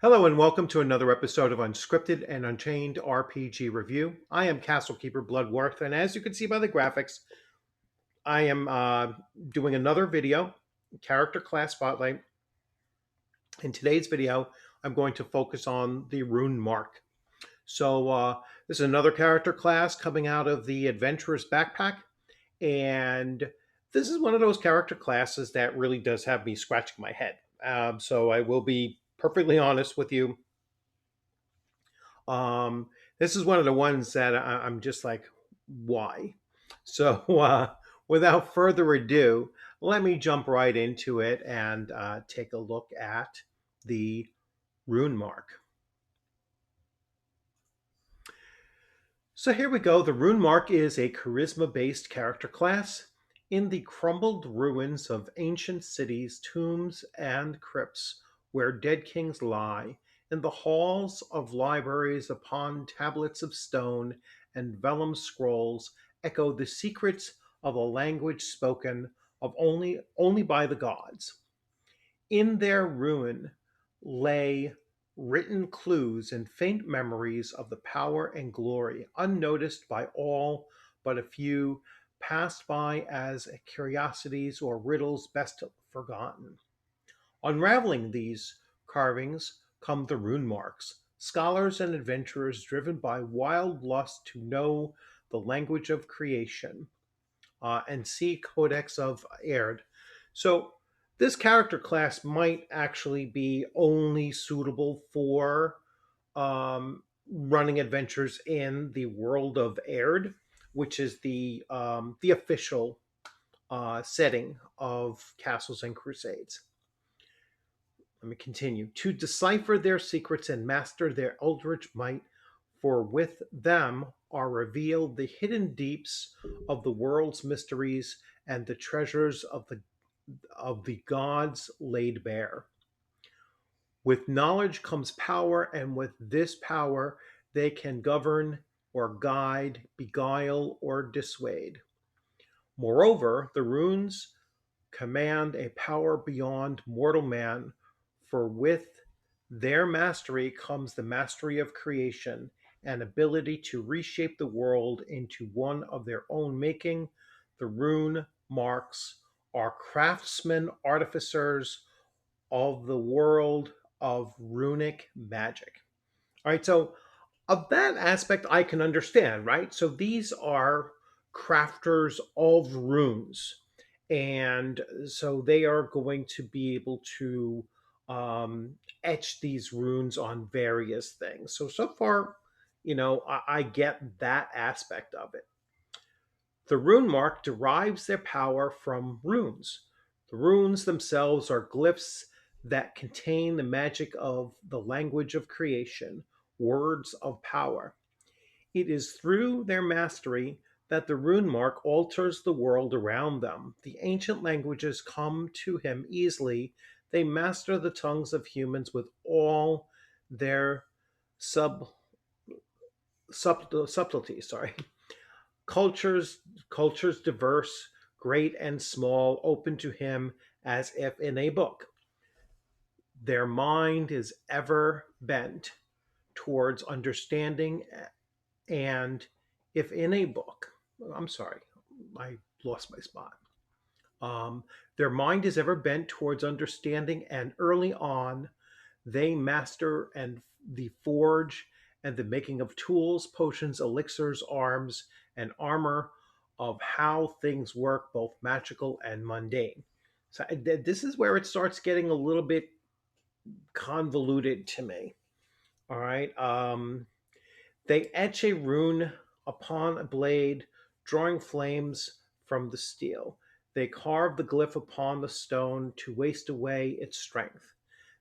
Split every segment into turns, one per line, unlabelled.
Hello and welcome to another episode of Unscripted and Unchained RPG Review. I am Castlekeeper Bloodworth, and as you can see by the graphics, I am doing another video, Character Class Spotlight. In today's video, I'm going to focus on the Rune Mark. This is another character class coming out of the Adventurer's Backpack, and this is one of those character classes that really does have me scratching my head. So I will be perfectly honest with you. This is one of the ones that I'm just like, why? So, without further ado, let me jump right into it and take a look at the Rune Mark. So here we go. The Rune Mark is a charisma-based character class. In the crumbled ruins of ancient cities, tombs, and crypts where dead kings lie, in the halls of libraries upon tablets of stone and vellum scrolls echo the secrets of a language spoken of only by the gods. In their ruin lay written clues and faint memories of the power and glory, unnoticed by all but a few, passed by as curiosities or riddles best forgotten. Unraveling these carvings come the rune marks, scholars and adventurers driven by wild lust to know the language of creation and see Codex of Erd. So this character class might actually be only suitable for running adventures in the world of Erd, which is the official setting of Castles and Crusades. Let me continue. To decipher their secrets and master their eldritch might, for with them are revealed the hidden deeps of the world's mysteries and the treasures of the gods laid bare. With knowledge comes power, and with this power they can govern or guide, beguile, or dissuade. Moreover, the runes command a power beyond mortal man, for with their mastery comes the mastery of creation and ability to reshape the world into one of their own making. The rune marks are craftsmen, artificers of the world of runic magic. All right, so of that aspect, I can understand, right? So these are crafters of runes. And so they are going to be able to etch these runes on various things. So far, I get that aspect of it. The rune mark derives their power from runes. The runes themselves are glyphs that contain the magic of the language of creation, words of power. It is through their mastery that the rune mark alters the world around them. The ancient languages come to him easily. They master the tongues of humans with all their sub, subtleties. Sorry, cultures diverse, great and small, open to him as if in a book. Their mind is ever bent towards understanding, and if in a book, I'm sorry, I lost my spot. Their mind is ever bent towards understanding, and early on, they master and the forge and the making of tools, potions, elixirs, arms, and armor of how things work, both magical and mundane. So this is where it starts getting a little bit convoluted to me. All right. They etch a rune upon a blade, drawing flames from the steel. They carve the glyph upon the stone to waste away its strength.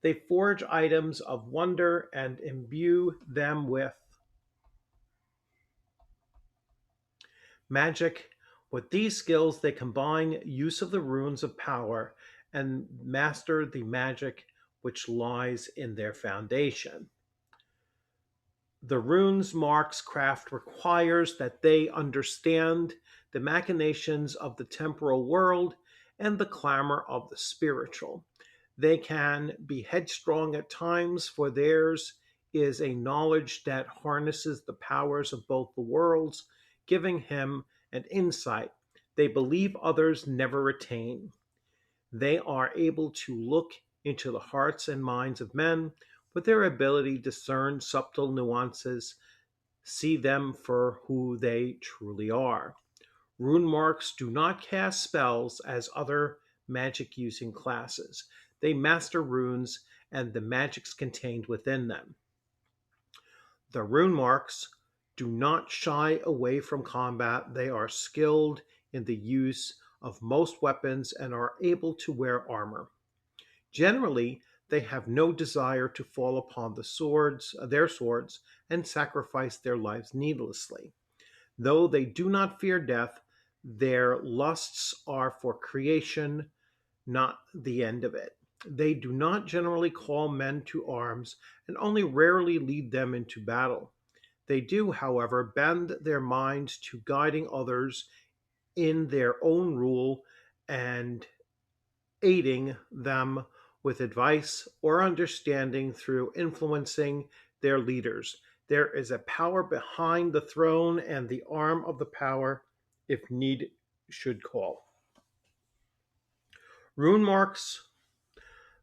They forge items of wonder and imbue them with magic. With these skills, they combine use of the runes of power and master the magic which lies in their foundation. The runes marks craft requires that they understand the machinations of the temporal world and the clamor of the spiritual. They can be headstrong at times, for theirs is a knowledge that harnesses the powers of both the worlds, giving him an insight they believe others never attain. They are able to look into the hearts and minds of men with their ability to discern subtle nuances, see them for who they truly are. Rune marks do not cast spells as other magic using classes. They master runes and the magics contained within them. The rune marks do not shy away from combat. They are skilled in the use of most weapons and are able to wear armor. Generally, they have no desire to fall upon their swords, and sacrifice their lives needlessly. Though they do not fear death, their lusts are for creation, not the end of it. They do not generally call men to arms and only rarely lead them into battle. They do, however, bend their minds to guiding others in their own rule and aiding them with advice or understanding through influencing their leaders. There is a power behind the throne, and the arm of the power, if need should call. Rune marks.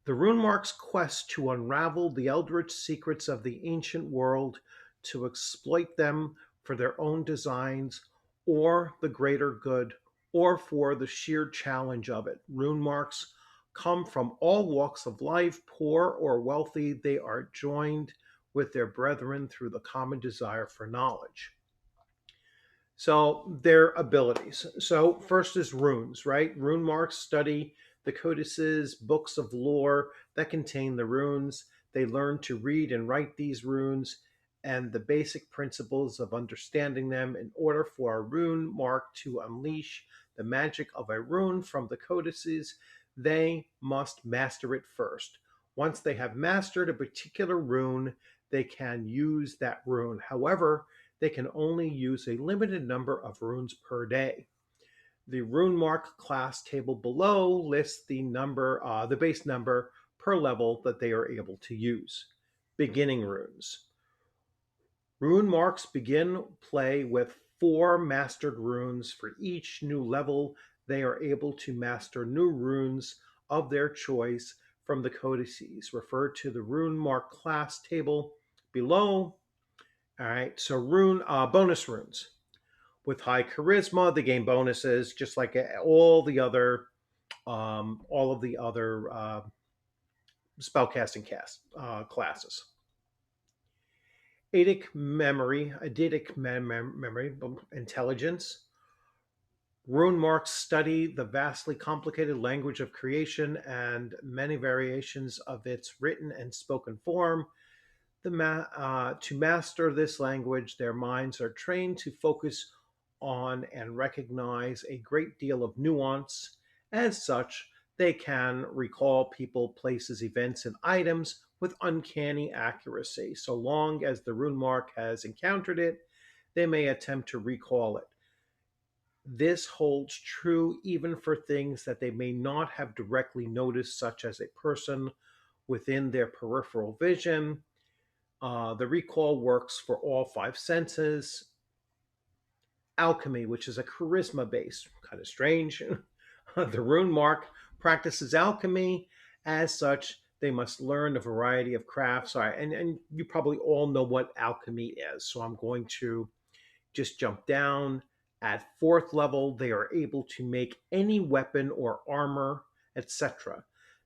The rune marks' quest to unravel the eldritch secrets of the ancient world, to exploit them for their own designs or the greater good, or for the sheer challenge of it. Rune marks come from all walks of life, poor or wealthy. They are joined with their brethren through the common desire for knowledge. So, their abilities. So, first is runes, right? Rune marks study the codices, books of lore that contain the runes. They learn to read and write these runes and the basic principles of understanding them. In order for a rune mark to unleash the magic of a rune from the codices, they must master it first. Once they have mastered a particular rune, they can use that rune. However, they can only use a limited number of runes per day. The rune mark class table below lists the base number per level that they are able to use. Beginning runes. Rune marks begin play with 4 mastered runes. For each new level, they are able to master new runes of their choice from the codices. Refer to the rune mark class table below. All right, so bonus runes. With high charisma, they gain bonuses, just like all the other, all of the other spellcasting classes. Eidetic memory, intelligence. Rune marks study the vastly complicated language of creation and many variations of its written and spoken form. To master this language, their minds are trained to focus on and recognize a great deal of nuance. As such, they can recall people, places, events, and items with uncanny accuracy. So long as the rune mark has encountered it, they may attempt to recall it. This holds true even for things that they may not have directly noticed, such as a person within their peripheral vision. The recall works for all 5 senses. Alchemy, which is a charisma base, kind of strange. The rune mark practices alchemy. As such, they must learn a variety of crafts. All right, and you probably all know what alchemy is, so I'm going to just jump down. At 4th level, they are able to make any weapon or armor, etc.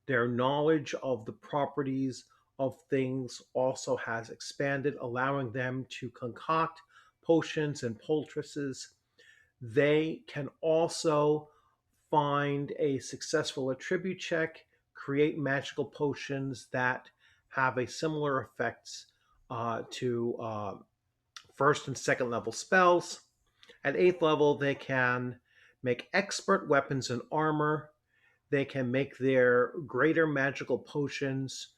Their knowledge of the properties of things also has expanded, allowing them to concoct potions and poultices. They can also find a successful attribute check, create magical potions that have a similar effects to 1st and 2nd level spells. At 8th level, they can make expert weapons and armor. They can make their greater magical potions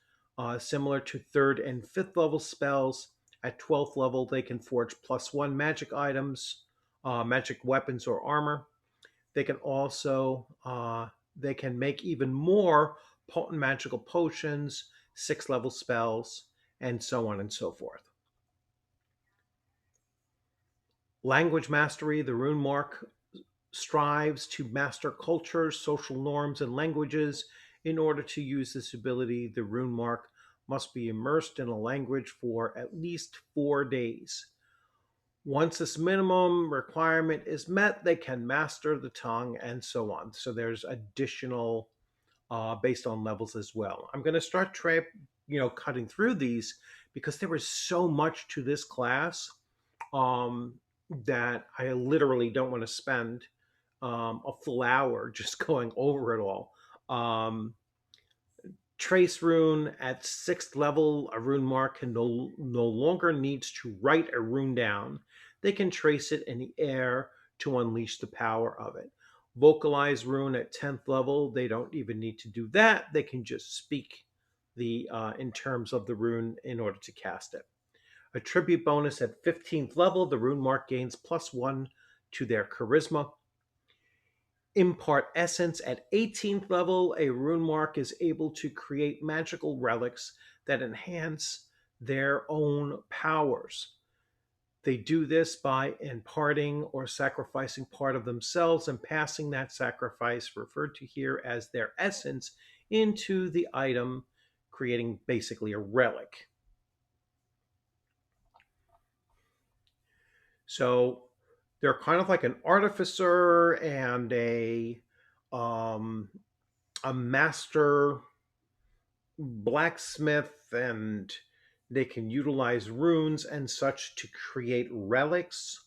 similar to 3rd and 5th level spells. At 12th level, they can forge +1 magic items, magic weapons or armor. They can also they can make even more potent magical potions, 6th level spells, and so on and so forth. Language mastery, the rune mark strives to master cultures, social norms, and languages. In order to use this ability, the rune mark must be immersed in a language for at least 4 days. Once this minimum requirement is met, they can master the tongue and so on. So there's additional based on levels as well. I'm going to start cutting through these because there was so much to this class um, that I literally don't want to spend a full hour just going over it all. Trace rune at 6th level, a rune mark can no longer needs to write a rune down. They can trace it in the air to unleash the power of it. Vocalize rune at 10th level, they don't even need to do that. They can just speak the in terms of the rune in order to cast it. Attribute bonus at 15th level, the rune mark gains +1 to their charisma. Impart essence at 18th level, a rune mark is able to create magical relics that enhance their own powers. They do this by imparting or sacrificing part of themselves and passing that sacrifice, referred to here as their essence, into the item, creating basically a relic. So they're kind of like an artificer and a master blacksmith, and they can utilize runes and such to create relics.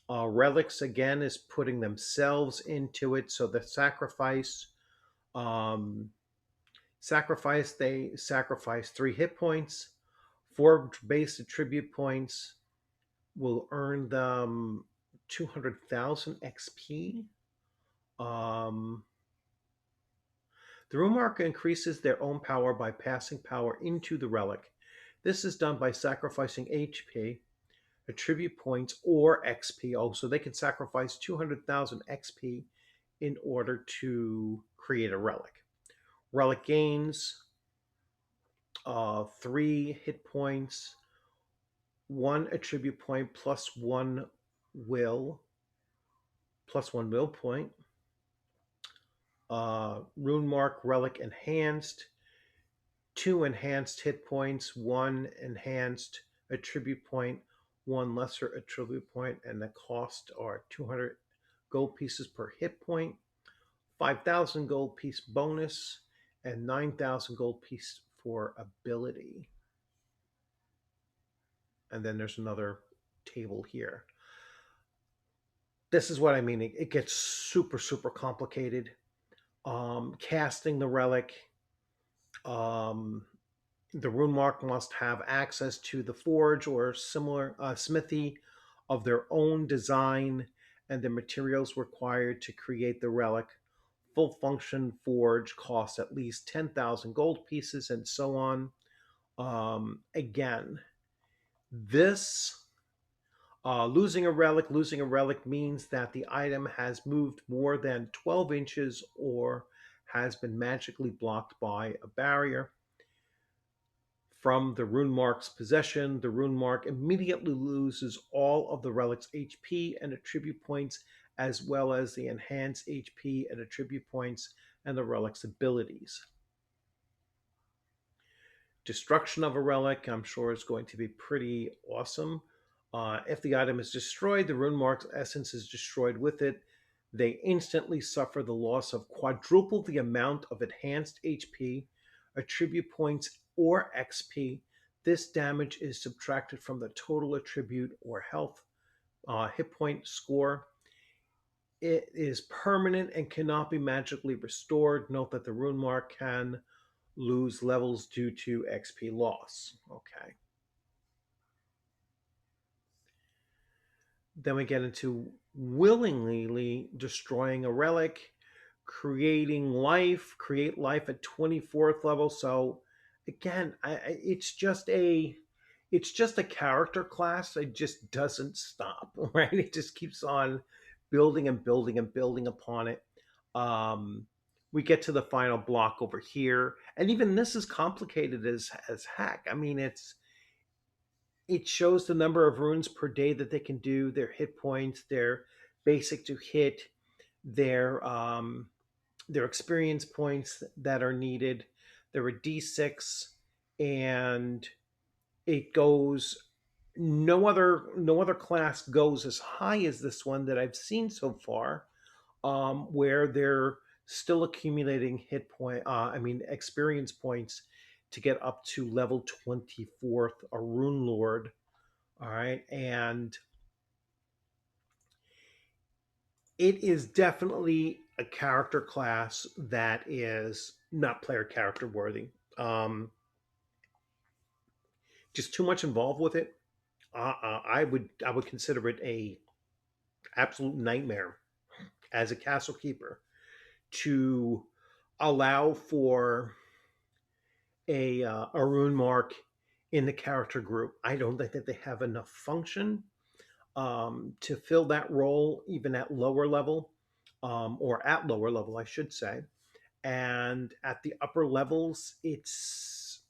Relics again is putting themselves into it. So the um, they sacrifice 3 hit points. 4 base attribute points will earn them 200,000 XP. The rune mark increases their own power by passing power into the relic. This is done by sacrificing HP, attribute points, or XP. Oh, so they can sacrifice 200,000 XP in order to create a relic. Relic gains 3 hit points, 1 attribute point +1 will, +1 will point. Rune mark relic enhanced, 2 enhanced hit points, 1 enhanced attribute point, 1 lesser attribute point, and the cost are 200 gold pieces per hit point, 5,000 gold piece bonus, and 9,000 gold piece for ability. And then there's another table here. This is what I mean. It gets super, super complicated. Casting the relic, the rune mark must have access to the forge or similar smithy of their own design and the materials required to create the relic. Full function forge costs at least 10,000 gold pieces and so on. Again, this losing a relic means that the item has moved more than 12 inches or has been magically blocked by a barrier from the rune mark's possession. The rune mark immediately loses all of the relic's HP and attribute points, as well as the enhanced HP and attribute points and the relic's abilities. Destruction of a relic, I'm sure, is going to be pretty awesome. If the item is destroyed, the rune mark's essence is destroyed with it. They instantly suffer the loss of quadruple the amount of enhanced HP, attribute points, or XP. This damage is subtracted from the total attribute or health hit point score. It is permanent and cannot be magically restored. Note that the rune mark can lose levels due to XP loss. Okay. Then we get into willingly destroying a relic, create life at 24th level. So again, it's just a character class. It just doesn't stop, right? It just keeps on building and building and building upon it. we get to the final block over here, and even this is complicated as heck. I mean, it shows the number of runes per day that they can do, their hit points, their basic to hit, their their experience points that are needed. They're a d6, and it goes. No other class goes as high as this one that I've seen so far, where they're still accumulating hit point. I mean, experience points to get up to level 24th, a rune lord. All right, and it is definitely a character class that is not player character worthy. Um, just too much involved with it. I would consider it a absolute nightmare as a castle keeper to allow for a rune mark in the character group. I don't think that they have enough function to fill that role, even at lower level, or at lower level, I should say. And at the upper levels, it's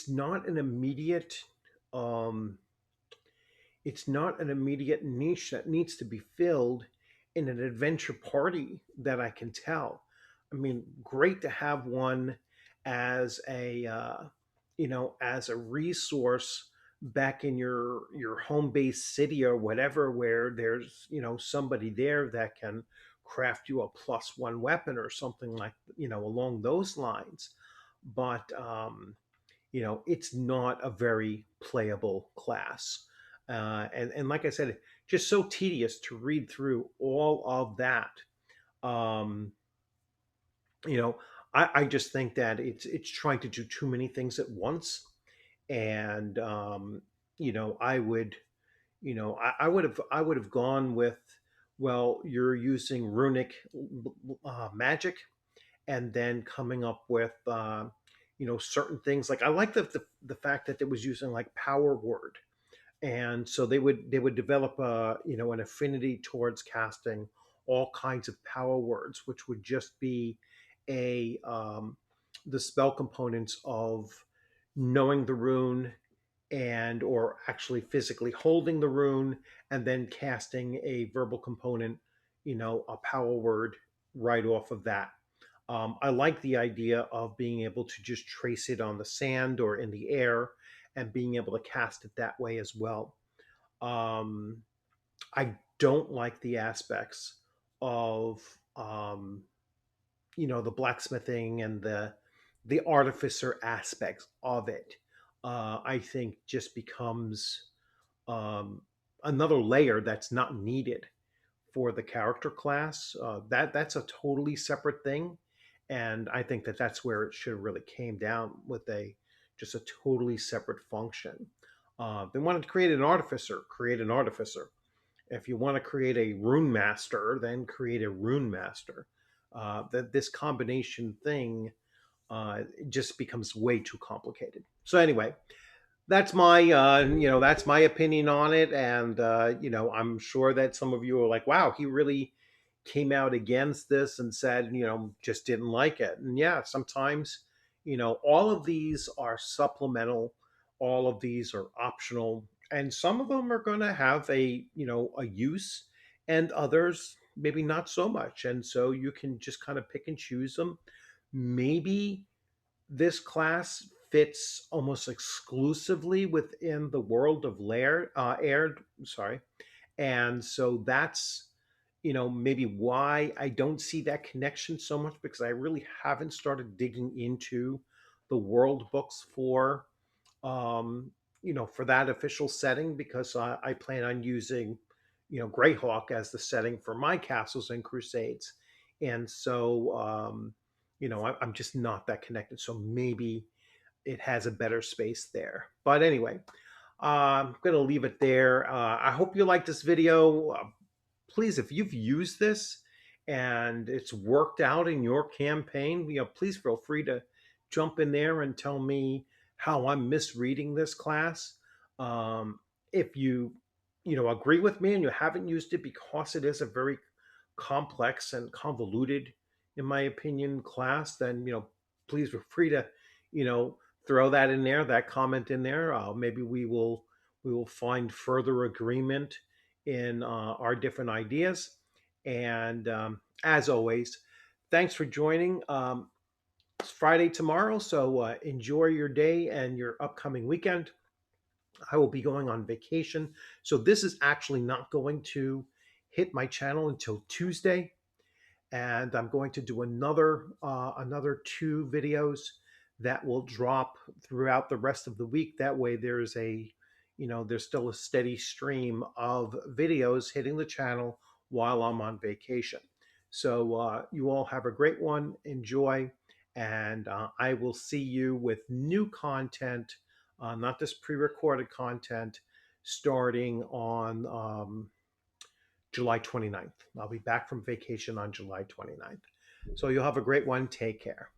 not an immediate um, it's not an immediate niche that needs to be filled in an adventure party that I can tell. I mean, great to have one as as a resource back in your home base city or whatever, where there's somebody there that can craft you a +1 weapon or something like along those lines. But it's not a very playable class. And like I said, just so tedious to read through all of that. Um, you know, I just think that it's trying to do too many things at once. And I would, I would have gone with, well, you're using runic magic, and then coming up with certain things. Like I like the fact that it was using like power word, and so they would develop an affinity towards casting all kinds of power words, which would just be a the spell components of knowing the rune, and or actually physically holding the rune, and then casting a verbal component, a power word right off of that. I like the idea of being able to just trace it on the sand or in the air, and being able to cast it that way as well. Um, I don't like the aspects of the blacksmithing and the artificer aspects of it. I think just becomes um, another layer that's not needed for the character class. That's a totally separate thing, and I think that that's where it should have really came down with a just a totally separate function. They wanted to create an artificer, create an artificer. If you want to create a rune master, then create a rune master. That this combination thing just becomes way too complicated. So anyway, that's my opinion on it, and I'm sure that some of you are like, wow, he really came out against this and said, just didn't like it. And yeah, sometimes all of these are supplemental, all of these are optional, and some of them are going to have a use, and others maybe not so much, and so you can just kind of pick and choose them. Maybe this class fits almost exclusively within the world of aired, sorry, and so that's maybe why I don't see that connection so much, because I really haven't started digging into the world books for that official setting, because I plan on using Greyhawk as the setting for my castles and crusades, and so I'm just not that connected. So maybe it has a better space there. But anyway, I'm gonna leave it there. I hope you like this video. Please, if you've used this and it's worked out in your campaign, please feel free to jump in there and tell me how I'm misreading this class. If you agree with me and you haven't used it because it is a very complex and convoluted in my opinion, class, then please feel free to you know throw that in there, that comment in there. Maybe we will find further agreement in our different ideas. And as always, thanks for joining. It's Friday tomorrow, so enjoy your day and your upcoming weekend. I will be going on vacation, so this is actually not going to hit my channel until Tuesday, and I'm going to do another two videos that will drop throughout the rest of the week. That way, there's still a steady stream of videos hitting the channel while I'm on vacation. So you all have a great one. Enjoy, and I will see you with new content, not this pre-recorded content, starting on July 29th. I'll be back from vacation on July 29th. So you'll have a great one. Take care.